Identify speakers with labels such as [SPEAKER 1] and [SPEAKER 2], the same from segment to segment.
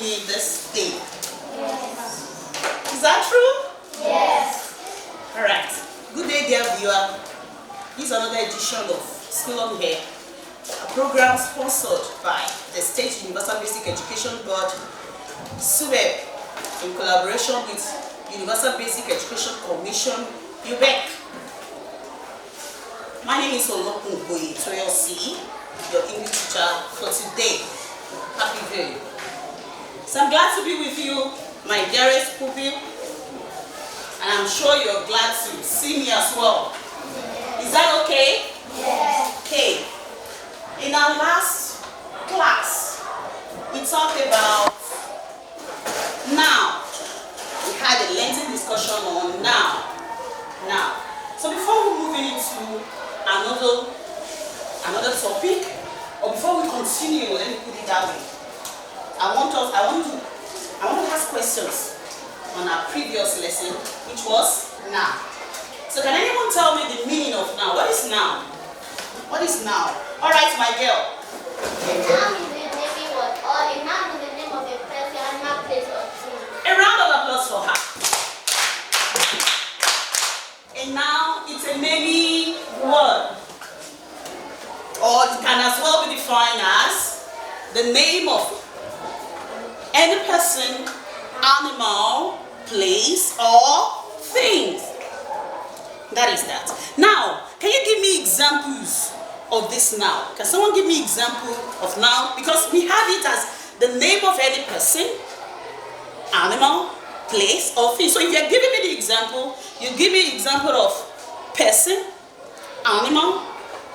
[SPEAKER 1] me this day?
[SPEAKER 2] Yes.
[SPEAKER 1] Is that true?
[SPEAKER 2] Yes.
[SPEAKER 1] Alright. Good day, dear viewer. This is another edition of School on Air, a program sponsored by the State Universal Basic Education Board, SUBEB, in collaboration with Universal Basic Education Commission, UBEC. My name is OLOKUN, OYETOYOSI, your English teacher for today. Happy day. So I'm glad to be with you, my dearest pupil, and I'm sure you're glad to see me as well. Is that okay?
[SPEAKER 2] Yes.
[SPEAKER 1] Okay. In our last class, we talked about noun. We had a lengthy discussion on noun. Now, so before we move into another topic, or before we continue, let me put it that way. I want to ask questions on our previous lesson, which was noun. So can anyone tell me the meaning of noun? What is noun? What is noun? All right, my girl.
[SPEAKER 2] A noun is the naming word, or a noun is the name of a person, animal, place, or thing.
[SPEAKER 1] A round of applause for her. A noun is a naming word, or it can as well be defined as the name of any person, animal, place, or things. That is that. Now, can you give me examples of this noun? Can someone give me example of noun? Because we have it as the name of any person, animal, place, or thing. So if you're giving me the example, you give me example of person, animal,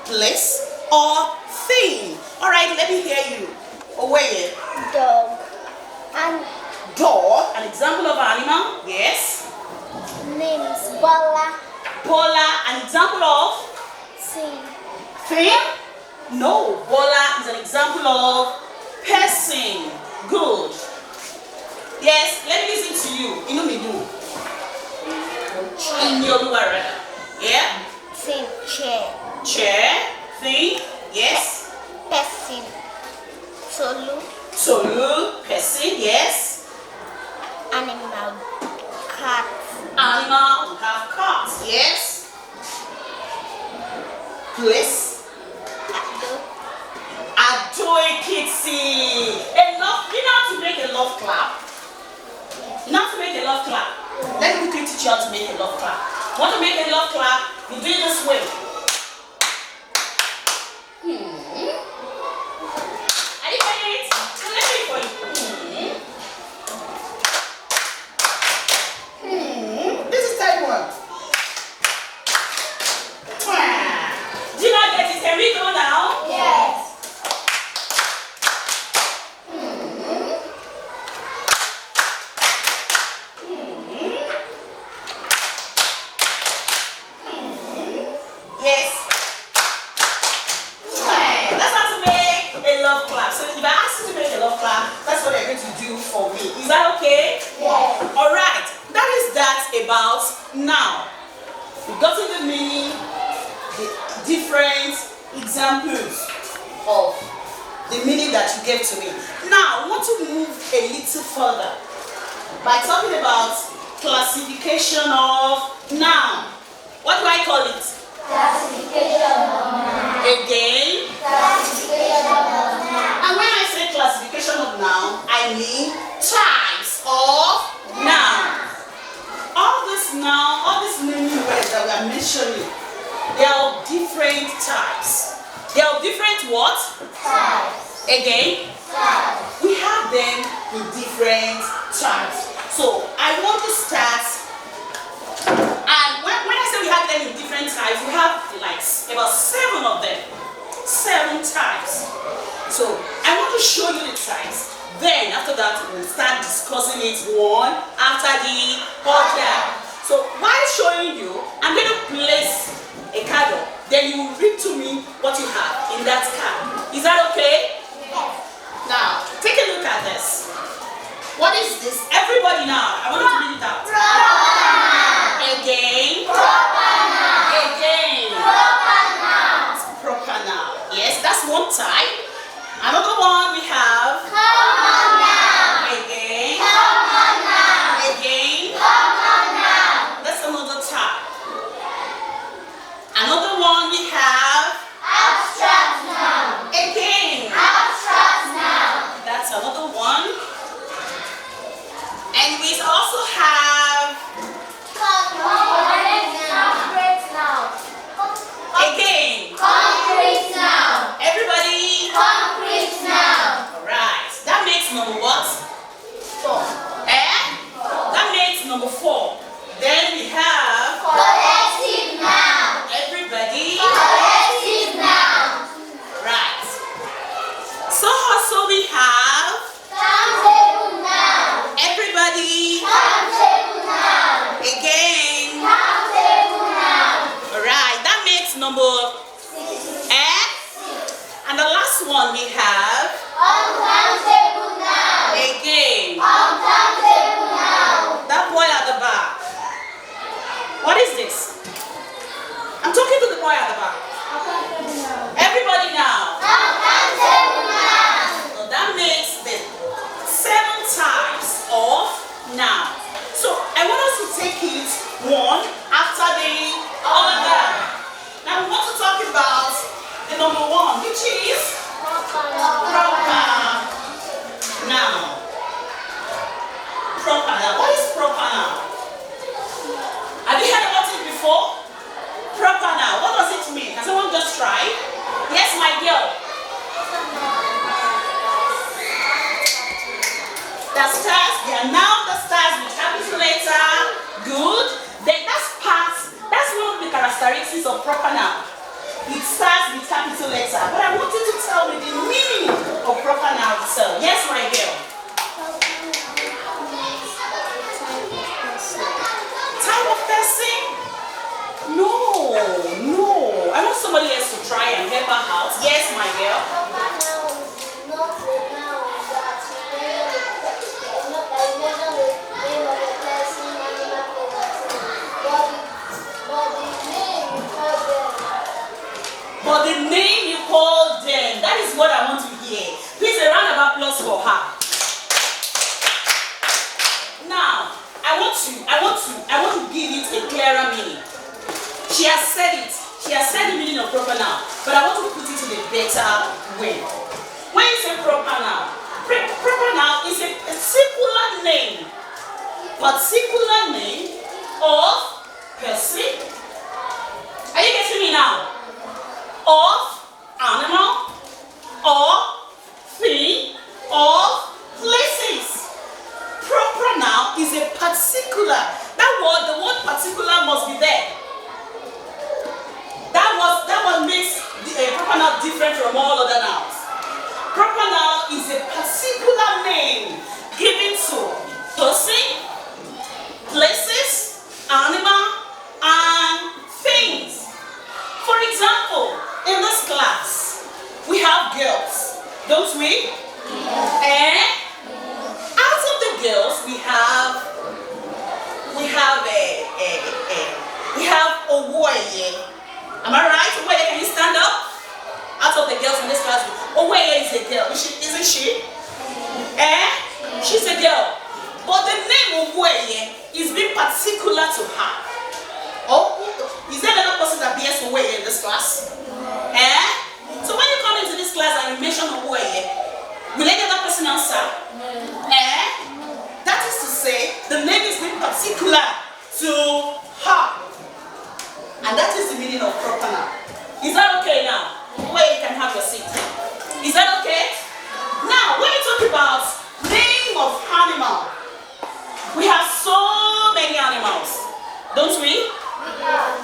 [SPEAKER 1] place, or thing. All right, let me hear you. Oye.
[SPEAKER 2] Dog. And
[SPEAKER 1] Dog, an example of animal. Yes.
[SPEAKER 2] names. Bola.
[SPEAKER 1] Bola, an example of
[SPEAKER 2] Thing.
[SPEAKER 1] thing? No, Bola is an example of person. Good. Yes, let me listen to you. You know me do. In your rather. Yeah?
[SPEAKER 2] Thing. Chair.
[SPEAKER 1] Chair, thing, yes.
[SPEAKER 2] Person. Solo.
[SPEAKER 1] Solo, person, yes.
[SPEAKER 2] Animal. Cat.
[SPEAKER 1] Animal, we have cats, yes. Place. Adoy Kitty. A love, you know how to make a love clap? You know how to make a love clap? Let me quickly teach you how to make a love clap. Want to make a love clap? You do it this way. Are you getting it? So let me for you. This is type 1. Do you not get it? Can we go now?
[SPEAKER 2] Yes.
[SPEAKER 1] Yes. That's how to make a love clap. So if I ask you to make a love clap, that's what you're going to do for me. Is that okay?
[SPEAKER 2] Yes.
[SPEAKER 1] Alright. That is that about noun. We've gotten the meaning, the different examples of the meaning that you gave to me. Now, I want to move a little further by talking about classification of noun. What do I call it?
[SPEAKER 2] Classification of noun.
[SPEAKER 1] Again.
[SPEAKER 2] Classification of noun.
[SPEAKER 1] And when I say classification of noun, I mean types of noun. All these naming words that we are mentioning, they are of different types. They are of different what?
[SPEAKER 2] Types.
[SPEAKER 1] Again,
[SPEAKER 2] Types.
[SPEAKER 1] we have them in different types. So I want to start, and when I say we have them in different types, we have like about 7 of them. 7 types. So I want to show you the types. Then after that, we'll start discussing it one after the other. So while showing you, I'm going to place a card up. Then you will read to me what you have in that card. Is that okay?
[SPEAKER 2] Yes.
[SPEAKER 1] Now, take a look at this. What is this? Everybody now, I want you to read it out.
[SPEAKER 2] Proper noun.
[SPEAKER 1] Again.
[SPEAKER 2] Proper noun.
[SPEAKER 1] Again.
[SPEAKER 2] Proper noun.
[SPEAKER 1] Proper noun. Yes, that's one type. Another one we have.
[SPEAKER 2] Common noun.
[SPEAKER 1] And we also have
[SPEAKER 2] Concrete noun.
[SPEAKER 1] again.
[SPEAKER 2] Concrete noun.
[SPEAKER 1] Everybody.
[SPEAKER 2] Concrete noun.
[SPEAKER 1] Alright. That makes number what?
[SPEAKER 2] 4.
[SPEAKER 1] That makes number 4. Then we have
[SPEAKER 2] Collective noun.
[SPEAKER 1] everybody.
[SPEAKER 2] Collective noun.
[SPEAKER 1] Right. So also we have
[SPEAKER 2] Countable noun.
[SPEAKER 1] everybody.
[SPEAKER 2] Countable noun.
[SPEAKER 1] Again.
[SPEAKER 2] Countable noun.
[SPEAKER 1] Alright. That makes number and the last one we have
[SPEAKER 2] Uncountable noun.
[SPEAKER 1] again.
[SPEAKER 2] Uncountable noun.
[SPEAKER 1] That boy at the back. What is this? I'm talking to the boy at the back. Everybody now.
[SPEAKER 2] Uncountable noun.
[SPEAKER 1] So that makes the 7 types of noun. So I want us to take it one after the other. Now we want to talk about the number 1, which is proper noun. Proper noun. What is proper noun? Have you heard about it before? Proper noun. What does it mean? Can someone just try? Yes, my girl. The stars, they are now the stars with capital letter. Good. Then that's one of the characteristics of proper noun. It starts with capital letter. But I want you to tell me the meaning of proper noun itself. Yes, my girl. Type of person? No. I want somebody else to try and help her out. Yes, my girl. But the name you call them, that is what I want to hear. Please, a round of applause for her. Now, I want to give it a clearer meaning. She has said it. She has said the meaning of proper noun, but I want to put it in a better way. When you say proper noun is a particular name of person. Are you getting me now? Of animal, or thing, or places. Proper noun is a particular. The word particular must be there. That one makes the proper noun different from all other nouns. Proper noun is a particular name given to person, places, animal, and things. For example, in this class, we have girls, don't we? And out of the girls, we have Owoye. Am I right? Owoye, can you stand up? Out of the girls in this class, Owoye is a girl, isn't she? She's a girl. But the name Owoye is being particular to her. Oh, is there another person that bears Owoye in this class? So when you come into this class and you mention Owoye, will any other person answer? That is to say, the name is being particular to her. And that is the meaning of proper noun. Is that okay now? Where you can have your seat. Is that okay? Now, when you talk about name of animal, we have so many animals, don't we?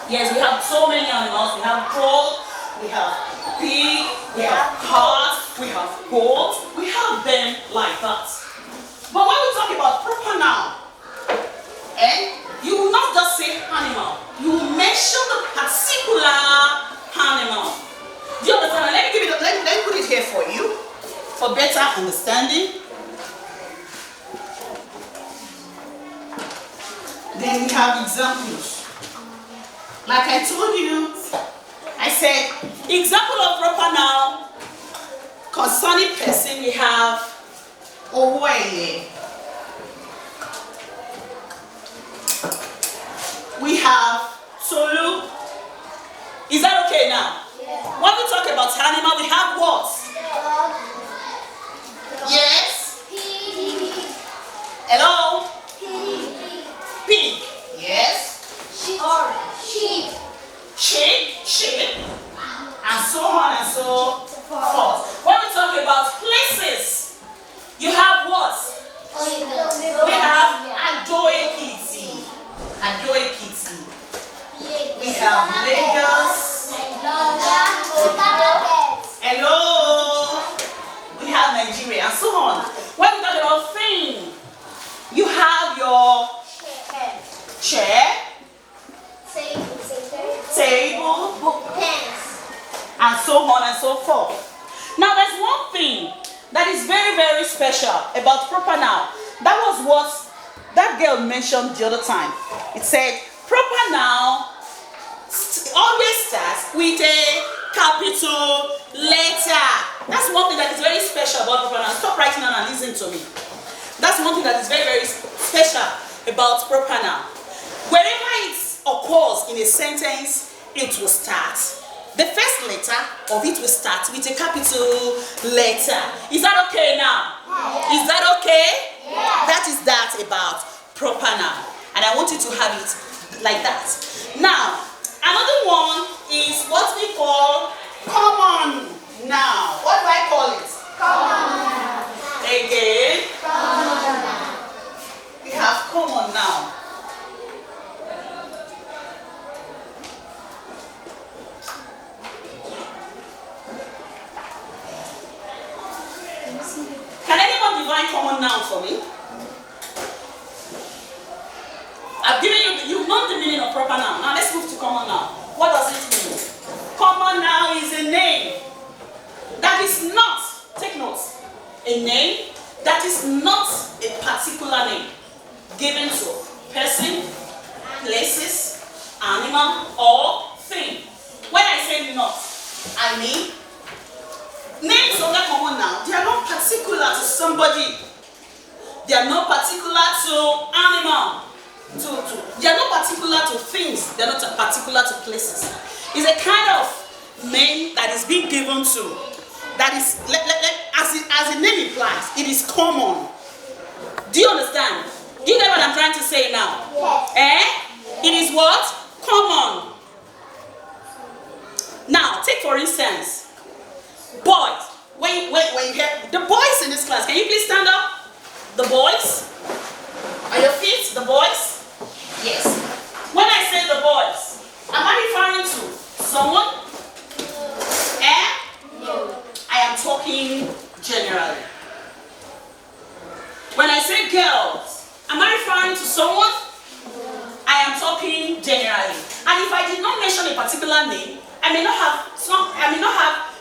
[SPEAKER 1] Yes, we have so many animals. We have goat, we have pig, we have cat, we have goat. We have them like that. But when we talk about proper noun, you will not just say animal. You will mention the particular animal. Do you understand? Let me put it here for you for better understanding. Then we have examples. Like I told you, I said example of proper noun concerning person. We have Owoye. We have Solu. Is that okay now? Yeah. When we talk about animal, we have what? Yes? Hello? about proper noun. That was what that girl mentioned the other time. It said proper noun always starts with a capital letter. That's one thing that is very special about proper noun. Stop writing down and listen to me. That's one thing that is very, very special about proper noun. Wherever it occurs in a sentence, it will start. The first letter of it will start with a capital letter. Is that okay now? Yes. Is that okay? Yes. That is that about proper noun. And I want you to have it like that. Now, another one is what we call common noun. What do I call it? Common noun. Again. Common noun. We have common noun. Can anyone define common noun for me? I've given you, you've known the meaning of proper noun. Now let's move to common noun. What does it mean? Common noun is a name that is not, take notes, a name that is not a particular name given to person, places, animal, or thing. When I say not, I mean names of the common noun, they are not particular to somebody. They are not particular to animal. They are not particular to things. They are not particular to places. It's a kind of name that is being given to. That is, as the name implies, it is common. Do you understand? Do you get what I'm trying to say now? Yes. It is what? Common. Now, take for instance, boys. When you hear the boys in this class, can you please stand up? The boys? On your feet, the boys? Yes. When I say the boys, am I referring to someone? No. I am talking generally. When I say girls, am I referring to someone? I am talking generally. And if I did not mention a particular name, I may not have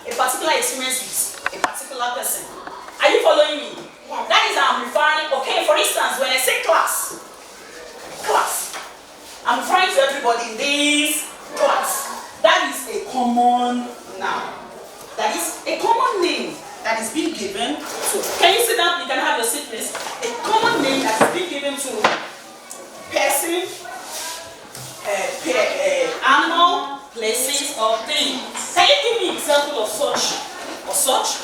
[SPEAKER 1] a particular experience with a particular person. Are you following me? Yes. That is how I'm referring. Okay, for instance, when I say class, I'm referring to everybody in this class. That is a common noun. That is a common name that is being given to. Can you sit down? You can have your seat, please. A common name that is being given to person, animal, places, or things. Can you give me an example of such? Or such?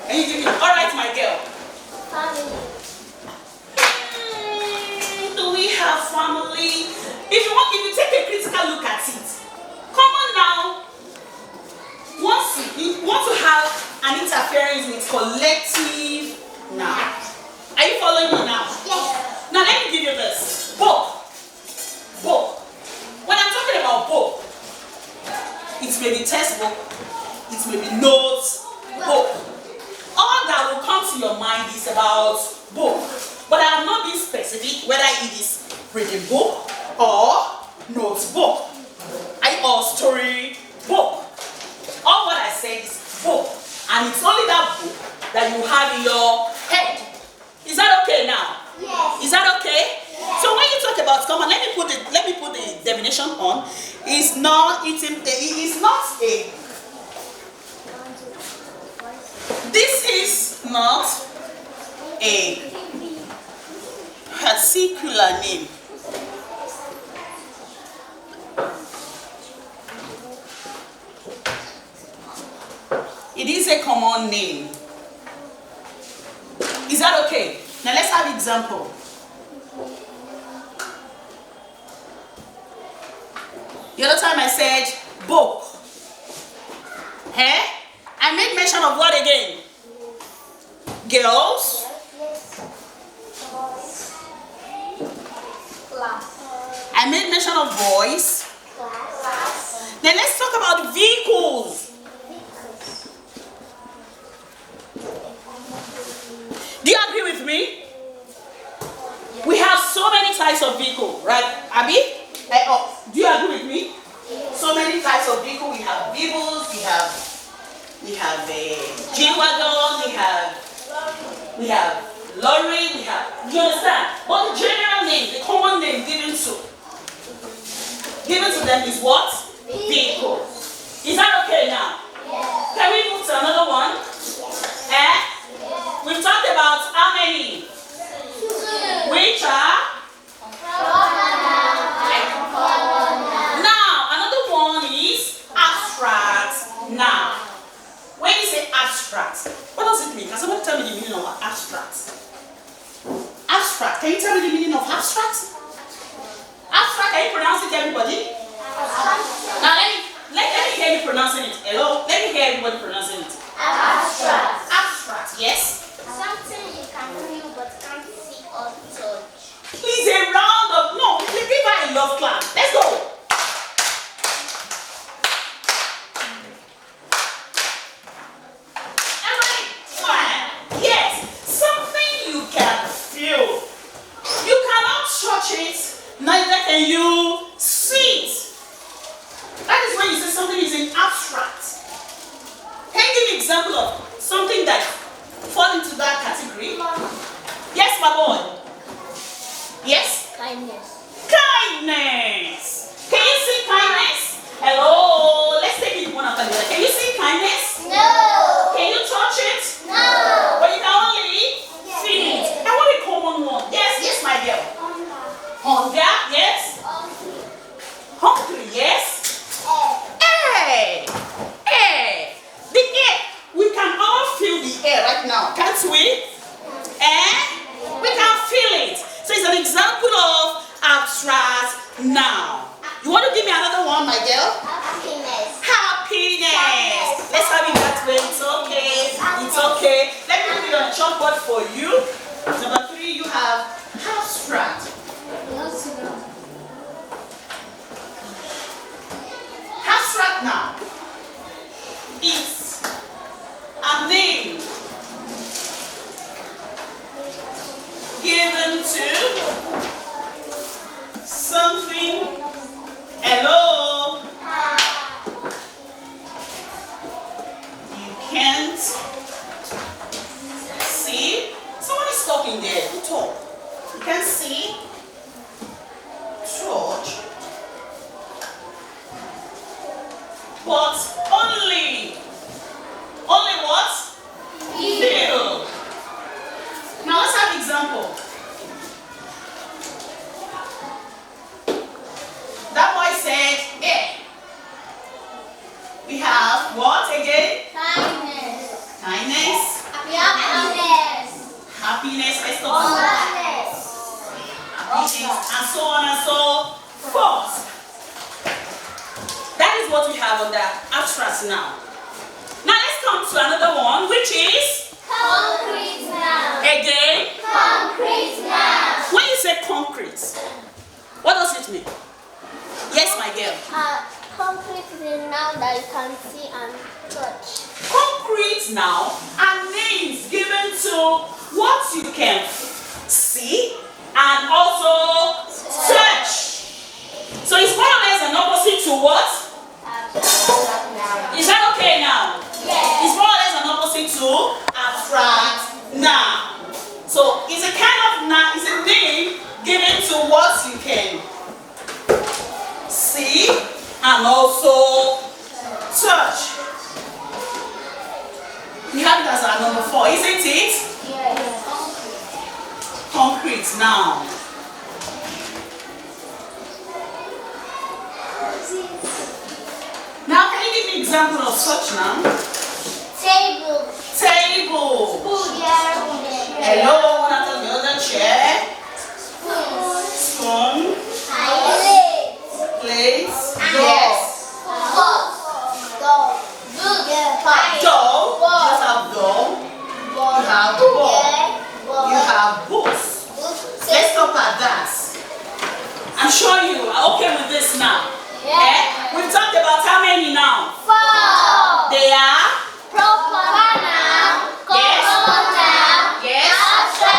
[SPEAKER 1] Can you give me? All right, my girl.
[SPEAKER 2] Family.
[SPEAKER 1] Do we have family? If you take a critical look at it, common noun. Once you want to have an interference with collective noun. Are you following me now?
[SPEAKER 2] Yes.
[SPEAKER 1] Now let me give you this. Book. Book. When I'm talking about book, it may be textbook, it may be notes, book. All that will come to your mind is about book. But I have not been specific whether it is reading book or notebook or story book. All what I said is book. And it's only that book that you have in your head. Is that okay now?
[SPEAKER 2] Yes.
[SPEAKER 1] Is that okay?
[SPEAKER 2] Yes.
[SPEAKER 1] So when you talk about common, let me put the definition on. It is not a. This is not a particular name. It is a common name. Is that okay? Now let's have example. The other time I said book. I made mention of what again? Girls. I made mention of boys. Then let's talk about vehicles. Do you agree with me? We have so many types of vehicle, right, Abby? Do you agree with me? So many types of vehicle. We have vehicles, we have a G-Wagon, we have we have lorry, we have, you understand? But the general name, the common name given to them is what? Vehicle. Is that okay now?
[SPEAKER 2] Yes.
[SPEAKER 1] Can we move to another one? Eh? We've talked about how many? Which are? Now, another one is abstract noun. When you say abstract, what does it mean? Can somebody tell me the meaning of abstract? Abstract. Can you tell me the meaning of abstract? Abstract, can you pronounce it, everybody? Now let me hear you pronouncing it. Hello? Let me hear everybody pronouncing it.
[SPEAKER 2] Abstract.
[SPEAKER 1] Abstract, yes?
[SPEAKER 2] Something you can feel but can't see or touch.
[SPEAKER 1] Please, a round of, no, give her a love clap. Let's go. Everybody, smile. Yes, something you can feel. You cannot touch it, neither can you see it. That is when you say something is in abstract. Can you give me an example of something that falls into that category? Yes, my boy. Yes?
[SPEAKER 2] Kindness.
[SPEAKER 1] Kindness. Can you see kindness? Hello. Let's take it one after the other. Can you see kindness?
[SPEAKER 2] No.
[SPEAKER 1] Can you touch it?
[SPEAKER 2] No.
[SPEAKER 1] But you can only feel it. I want a common one. Yes, yes, my girl. Hunger, yes. Hungry, yes. Hey, hey. The air. We can all feel the air right now, can't we? We can feel it. So it's an example of abstract noun. You want to give me another one, my girl?
[SPEAKER 2] Happiness.
[SPEAKER 1] Happiness. Let's have it that way. It's okay. It's okay. Let me put it on the chalkboard for you. Number 3, you have abstract. Abstract noun. It's a name given to something. Hello. You can't see. Someone is talking there. Who talk? You can't see. Touch. But only what? Feel. Now let's have an example. That boy said, "Eh." We have what again?
[SPEAKER 2] Kindness.
[SPEAKER 1] Kindness.
[SPEAKER 2] Happiness.
[SPEAKER 1] Happiness. Let's talk about
[SPEAKER 2] Happiness.
[SPEAKER 1] happiness, and so on and so forth. That is what we have on the abstract now. Now let's come to another one, which is
[SPEAKER 2] Concrete noun.
[SPEAKER 1] again.
[SPEAKER 2] Concrete noun.
[SPEAKER 1] When you say concrete, what does it mean? Yes, my girl.
[SPEAKER 2] Concrete is a noun that you can see and touch.
[SPEAKER 1] Concrete now are names given to what you can see and also touch. So it's more or less an opposite to what? Is that okay now?
[SPEAKER 2] Yes.
[SPEAKER 1] It's more or less an opposite to abstract noun. So it's a kind of noun, it's a name given to what you can see and also touch. We have it as our number 4, isn't it?
[SPEAKER 2] Yes.
[SPEAKER 1] Concrete noun. Now can you give me an example of such noun?
[SPEAKER 2] Table.
[SPEAKER 1] Table. Hello, one after the other. Chair. Spoon. Plates. Yes. Doll. You have doll. You have ball. You have books. Let's stop at that. I'm sure you are okay with this now.
[SPEAKER 2] Yeah.
[SPEAKER 1] We've talked about how many now?
[SPEAKER 2] 4.
[SPEAKER 1] They are?
[SPEAKER 2] Proper noun.
[SPEAKER 1] Yes.
[SPEAKER 2] Compound noun.
[SPEAKER 1] Yes.
[SPEAKER 2] Abstract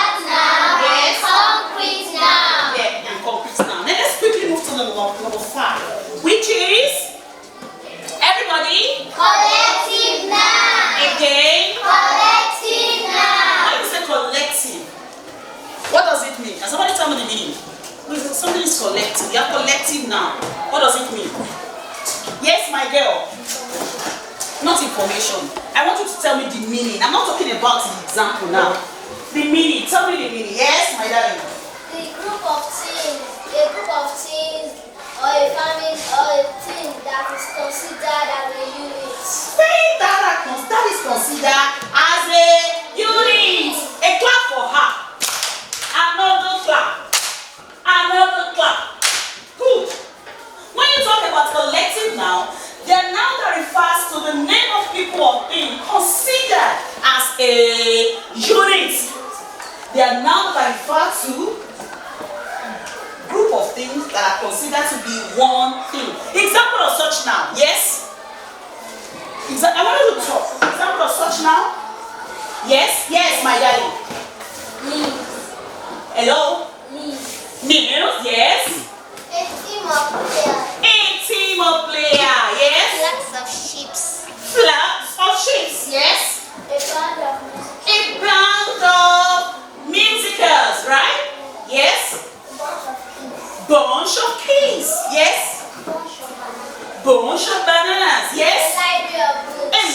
[SPEAKER 1] it mean? Can somebody tell me the meaning? Something is collective. You are collective now. What does it mean? Yes, my girl. Not information. I want you to tell me the meaning. I'm not talking about the example now. The meaning. Tell me the meaning. Yes, my darling.
[SPEAKER 2] The group of teams, or a family, or a team that is considered as a unit.
[SPEAKER 1] Saying that is considered as a unit. A clap for her. Another clap. Another clap. Good. When you talk about collective now, they are now that refers to the name of people or things considered as a unit. They are now that refer to group of things that are considered to be one thing. Example of such now, yes? I want you to talk. Example of such now? Yes? Yes, my darling.
[SPEAKER 2] Leaves.
[SPEAKER 1] Hello?
[SPEAKER 2] Leaves.
[SPEAKER 1] Meals, yes?
[SPEAKER 2] A team of players.
[SPEAKER 1] A team of players, yes?
[SPEAKER 2] Flocks of sheep.
[SPEAKER 1] Flocks of sheep, yes?
[SPEAKER 2] A band of music.
[SPEAKER 1] A band of musicals, right? Yes? Bunch of keys, yes? Bunch of bananas, yes? A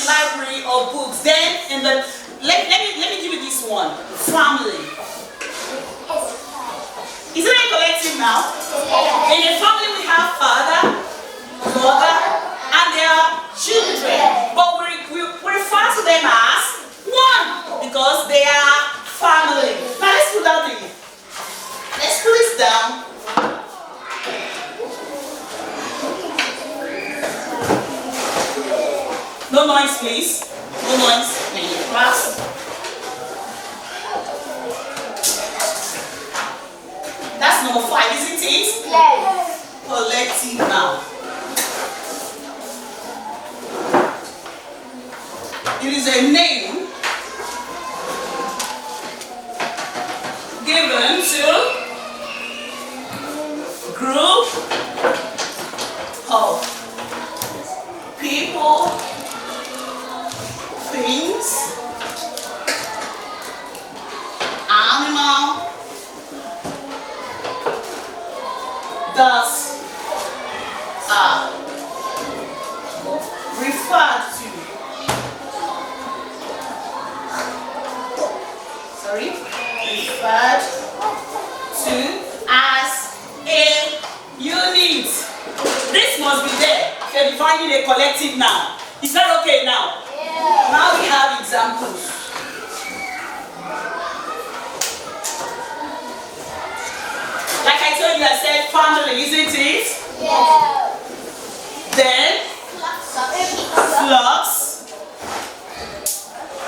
[SPEAKER 1] library of books. Then let me give you this one. Family. Isn't it collective now? In a family we have father, mother, and their children. But we refer to them as one because they are family. Now let's put this down. No noise, please. No noise in your class. That's number 5, isn't it?
[SPEAKER 2] Yes.
[SPEAKER 1] Collective now. It is a name given to group of people, things, animal, thus are referred to. Referred to as a unit. This must be there. If you're defining a collective now. Is that okay now?
[SPEAKER 2] Yeah.
[SPEAKER 1] Now we have examples. Like I told you, I said family, isn't it?
[SPEAKER 2] Yeah.
[SPEAKER 1] Then flocks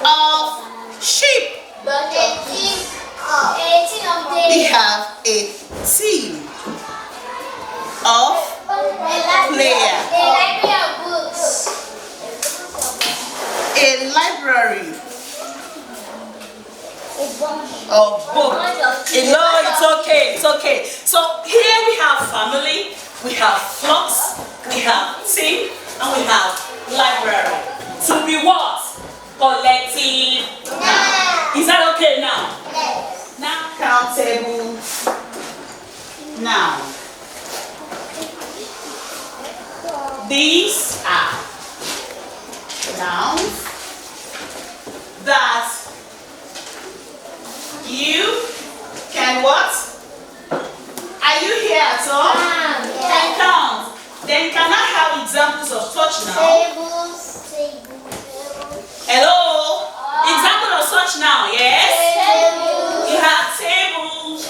[SPEAKER 1] of sheep.
[SPEAKER 2] But a team of
[SPEAKER 1] We have a team of players.
[SPEAKER 2] A library of books.
[SPEAKER 1] A library of books. No, it's okay, it's okay. So here we have family, we have flocks, we have team, and we have library. To be what? Collective. Is that okay now?
[SPEAKER 2] Yes.
[SPEAKER 1] Now countable. Now these are nouns that you can what? Are you here at all? Can count. Then can I have examples of such now?
[SPEAKER 2] Tables.
[SPEAKER 1] Hello? Example of such now, yes?
[SPEAKER 2] Tables.
[SPEAKER 1] You have tables,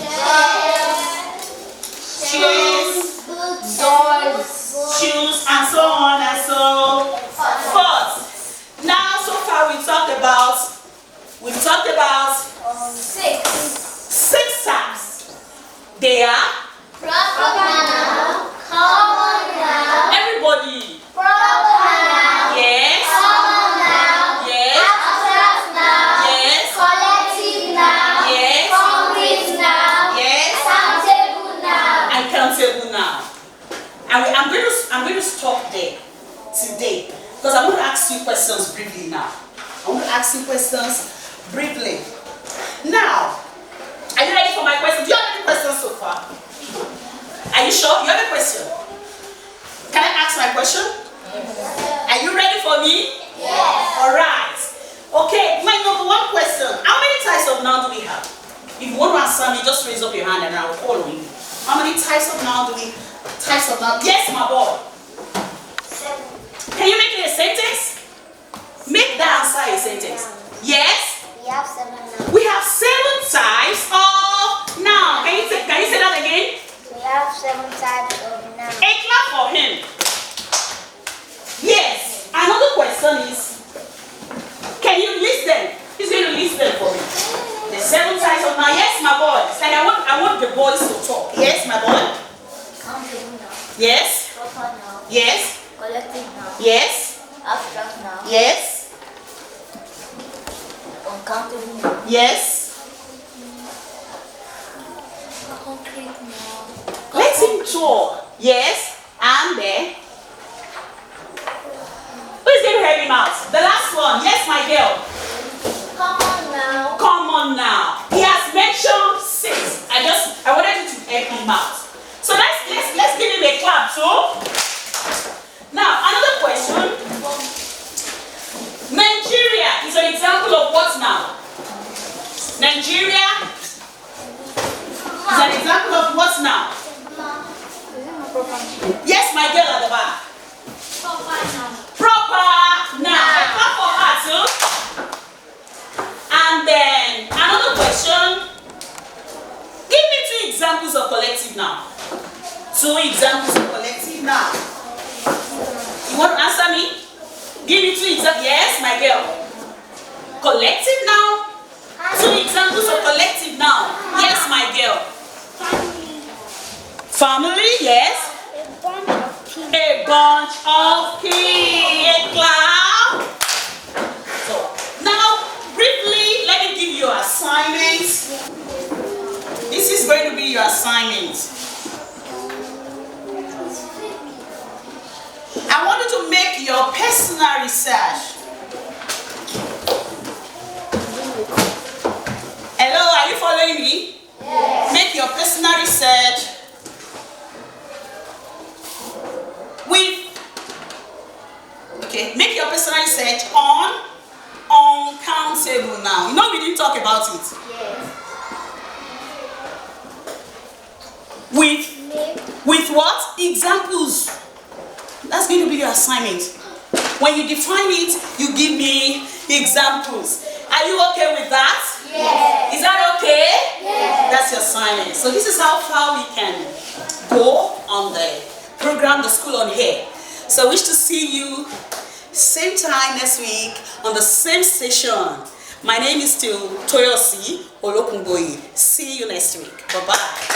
[SPEAKER 1] chairs, doors, shoes, and so on and so forth. Now, so far we've talked about 6 types. They are
[SPEAKER 2] Proper noun. Common noun.
[SPEAKER 1] everybody.
[SPEAKER 2] Proper noun.
[SPEAKER 1] Yes.
[SPEAKER 2] Common noun.
[SPEAKER 1] Yes.
[SPEAKER 2] Abstract noun.
[SPEAKER 1] Yes.
[SPEAKER 2] Collective noun.
[SPEAKER 1] Yes.
[SPEAKER 2] Concrete noun.
[SPEAKER 1] Yes.
[SPEAKER 2] Countable noun.
[SPEAKER 1] And countable now. And I'm going to stop there today because I'm going to ask you questions briefly now. I want to ask you questions briefly. Now, are you ready for my questions? Do you question. Can I ask my question? Are you ready for me?
[SPEAKER 2] Yes.
[SPEAKER 1] Alright. Okay, my number one question. How many types of noun do we have? If you want to answer me, just raise up your hand and I will follow you. How many types of noun do we have? Yes, my boy.
[SPEAKER 2] 7.
[SPEAKER 1] Can you make it a sentence? Make that answer a sentence. Yes?
[SPEAKER 2] We have 7 now.
[SPEAKER 1] We have 7 types of noun. Can you say that again?
[SPEAKER 2] We have 7 types of noun.
[SPEAKER 1] A clap for him. Yes. Another question is, can you list them? He's going to list them for me. The 7 types of noun. Yes, my boys. And I want the boys to talk. Yes, my boy.
[SPEAKER 2] Countable noun.
[SPEAKER 1] Yes.
[SPEAKER 2] Proper noun.
[SPEAKER 1] Yes.
[SPEAKER 2] Collective noun.
[SPEAKER 1] Yes.
[SPEAKER 2] Abstract noun.
[SPEAKER 1] Yes.
[SPEAKER 2] Uncountable noun.
[SPEAKER 1] Yes.
[SPEAKER 2] Concrete noun.
[SPEAKER 1] Let him talk. Yes. And then. Who's going to help him out? The last one. Yes, my girl.
[SPEAKER 2] Common noun.
[SPEAKER 1] Common now. He has mentioned 6. I wanted you to help him out. So let's give him a clap too. Now another question. Nigeria is an example of what now? Nigeria is an example of what now? Yes, my girl at the back.
[SPEAKER 2] Proper noun.
[SPEAKER 1] Proper now. A clap for her too. And then another question. Give me 2 examples of collective noun. 2 examples of collective noun. You want to answer me? Give me 2 examples. Yes, my girl. Collective noun. 2 examples of collective noun. Yes, my girl. Family, yes.
[SPEAKER 2] A bunch of peas.
[SPEAKER 1] A bunch of peas. A cloud. So now, briefly, let me give you an assignment. This is going to be your assignment. I want you to make your personal research. Hello, are you following me?
[SPEAKER 2] Yes.
[SPEAKER 1] Make your personal research make your personal research on uncountable noun. You know we didn't talk about it.
[SPEAKER 2] Yes.
[SPEAKER 1] With what? Examples. That's going to be your assignment. When you define it, you give me examples. Are you okay with that?
[SPEAKER 2] Yes.
[SPEAKER 1] Is that okay?
[SPEAKER 2] Yes.
[SPEAKER 1] That's your assignment. So this is how far we can go on the program, the school on here. So I wish to see you same time next week on the same station. My name is still Toyosi OLOKUN. See you next week. Bye-bye.